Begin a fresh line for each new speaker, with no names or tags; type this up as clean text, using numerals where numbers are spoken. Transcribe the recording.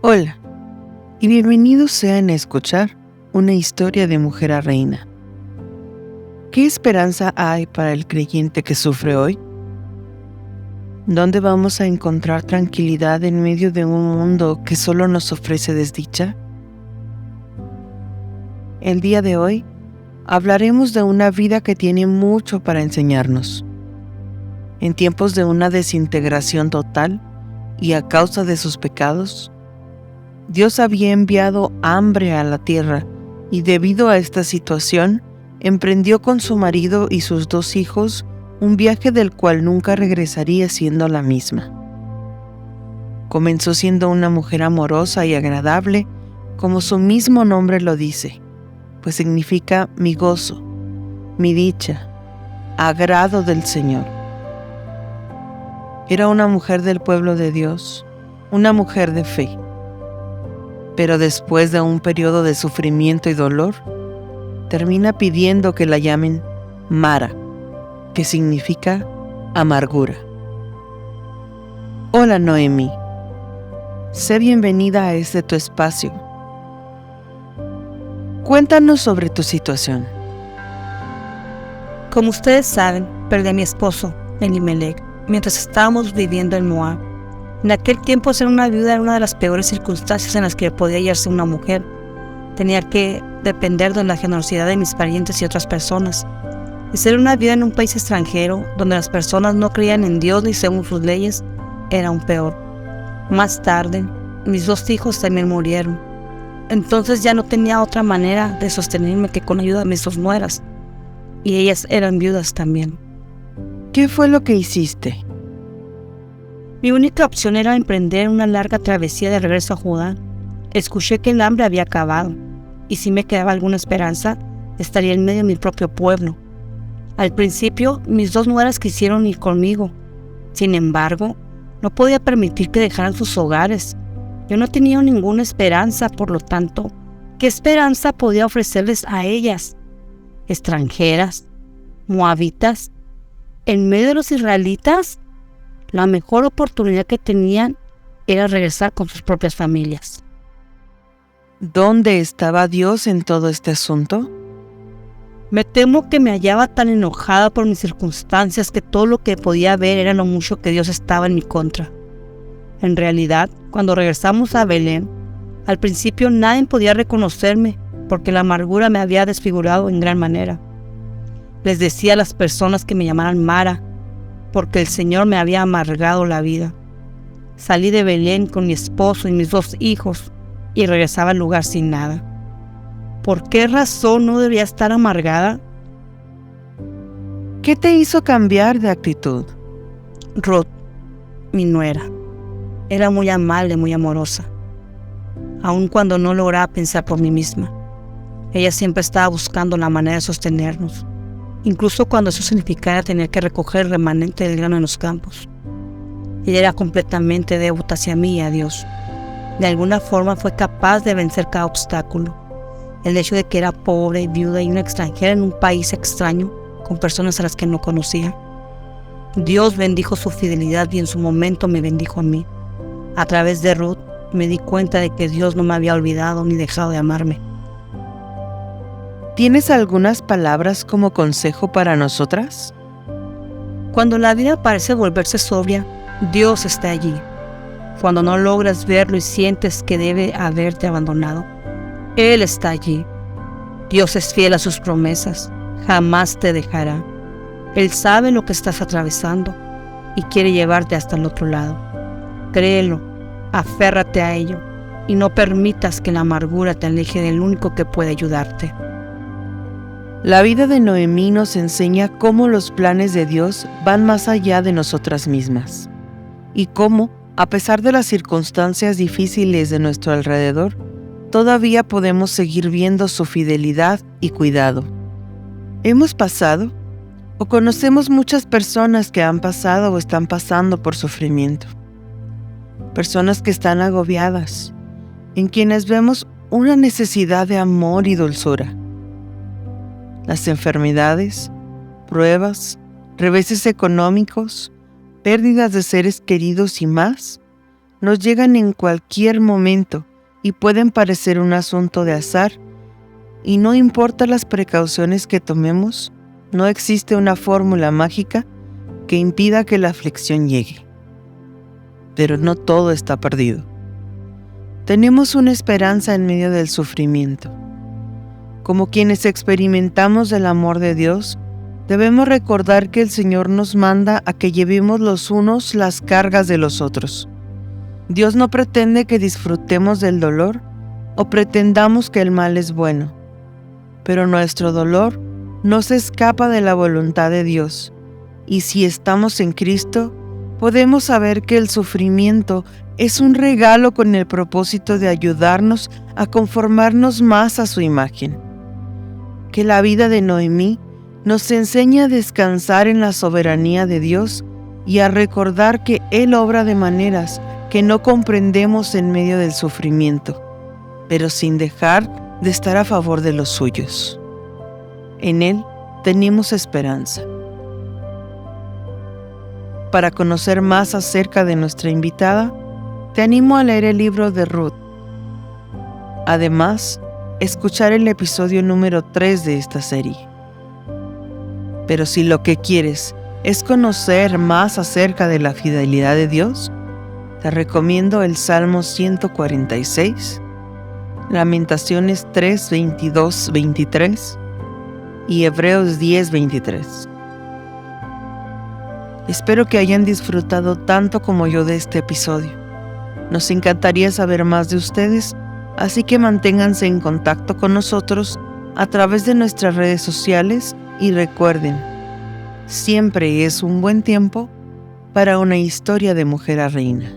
Hola, y bienvenidos sean a escuchar una historia de mujer a reina. ¿Qué esperanza hay para el creyente que sufre hoy? ¿Dónde vamos a encontrar tranquilidad en medio de un mundo que solo nos ofrece desdicha? El día de hoy hablaremos de una vida que tiene mucho para enseñarnos. En tiempos de una desintegración total y a causa de sus pecados, Dios había enviado hambre a la tierra y debido a esta situación, emprendió con su marido y sus 2 hijos un viaje del cual nunca regresaría siendo la misma. Comenzó siendo una mujer amorosa y agradable, como su mismo nombre lo dice, pues significa mi gozo, mi dicha, agrado del Señor. Era una mujer del pueblo de Dios, una mujer de fe. Pero después de un periodo de sufrimiento y dolor, termina pidiendo que la llamen Mara, que significa amargura. Hola Noemí, sé bienvenida a este tu espacio. Cuéntanos sobre tu situación.
Como ustedes saben, perdí a mi esposo, Elimelech, mientras estábamos viviendo en Moab. En aquel tiempo ser una viuda era una de las peores circunstancias en las que podía hallarse una mujer. Tenía que depender de la generosidad de mis parientes y otras personas. Y ser una viuda en un país extranjero, donde las personas no creían en Dios ni según sus leyes, era aún peor. Más tarde, mis 2 hijos también murieron. Entonces ya no tenía otra manera de sostenerme que con ayuda de mis 2 nueras. Y ellas eran viudas también.
¿Qué fue lo que hiciste?
Mi única opción era emprender una larga travesía de regreso a Judá. Escuché que el hambre había acabado, y si me quedaba alguna esperanza, estaría en medio de mi propio pueblo. Al principio, mis 2 nueras quisieron ir conmigo. Sin embargo, no podía permitir que dejaran sus hogares. Yo no tenía ninguna esperanza, por lo tanto, ¿qué esperanza podía ofrecerles a ellas? Extranjeras, moabitas, en medio de los israelitas. La mejor oportunidad que tenían era regresar con sus propias familias.
¿Dónde estaba Dios en todo este asunto?
Me temo que me hallaba tan enojada por mis circunstancias que todo lo que podía ver era lo mucho que Dios estaba en mi contra. En realidad, cuando regresamos a Belén, al principio nadie podía reconocerme porque la amargura me había desfigurado en gran manera. Les decía a las personas que me llamaran Mara, porque el Señor me había amargado la vida. Salí de Belén con mi esposo y mis 2 hijos y regresaba al lugar sin nada. ¿Por qué razón no debería estar amargada?
¿Qué te hizo cambiar de actitud?
Ruth, mi nuera, era muy amable, muy amorosa, aun cuando no lograba pensar por mí misma. Ella siempre estaba buscando la manera de sostenernos, incluso cuando eso significara tener que recoger el remanente del grano en los campos. Ella era completamente devota hacia mí y a Dios. De alguna forma fue capaz de vencer cada obstáculo. El hecho de que era pobre, viuda y una extranjera en un país extraño, con personas a las que no conocía. Dios bendijo su fidelidad y en su momento me bendijo a mí. A través de Ruth me di cuenta de que Dios no me había olvidado ni dejado de amarme.
¿Tienes algunas palabras como consejo para nosotras?
Cuando la vida parece volverse sobria, Dios está allí. Cuando no logras verlo y sientes que debe haberte abandonado, Él está allí. Dios es fiel a sus promesas, jamás te dejará. Él sabe lo que estás atravesando y quiere llevarte hasta el otro lado. Créelo, aférrate a ello y no permitas que la amargura te aleje del único que puede ayudarte.
La vida de Noemí nos enseña cómo los planes de Dios van más allá de nosotras mismas y cómo, a pesar de las circunstancias difíciles de nuestro alrededor, todavía podemos seguir viendo su fidelidad y cuidado. ¿Hemos pasado o conocemos muchas personas que han pasado o están pasando por sufrimiento? Personas que están agobiadas, en quienes vemos una necesidad de amor y dulzura. Las enfermedades, pruebas, reveses económicos, pérdidas de seres queridos y más, nos llegan en cualquier momento y pueden parecer un asunto de azar, y no importa las precauciones que tomemos, no existe una fórmula mágica que impida que la aflicción llegue. Pero no todo está perdido. Tenemos una esperanza en medio del sufrimiento. Como quienes experimentamos el amor de Dios, debemos recordar que el Señor nos manda a que llevemos los unos las cargas de los otros. Dios no pretende que disfrutemos del dolor o pretendamos que el mal es bueno, pero nuestro dolor no se escapa de la voluntad de Dios, y si estamos en Cristo, podemos saber que el sufrimiento es un regalo con el propósito de ayudarnos a conformarnos más a su imagen. Que la vida de Noemí nos enseña a descansar en la soberanía de Dios y a recordar que Él obra de maneras que no comprendemos en medio del sufrimiento, pero sin dejar de estar a favor de los suyos. En Él tenemos esperanza. Para conocer más acerca de nuestra invitada, te animo a leer el libro de Ruth. Además, escuchar el episodio número 3 de esta serie. Pero si lo que quieres es conocer más acerca de la fidelidad de Dios, te recomiendo el Salmo 146, Lamentaciones 3, 22, 23 y Hebreos 10, 23. Espero que hayan disfrutado tanto como yo de este episodio. Nos encantaría saber más de ustedes, así que manténganse en contacto con nosotros a través de nuestras redes sociales y recuerden, siempre es un buen tiempo para una historia de mujer a reina.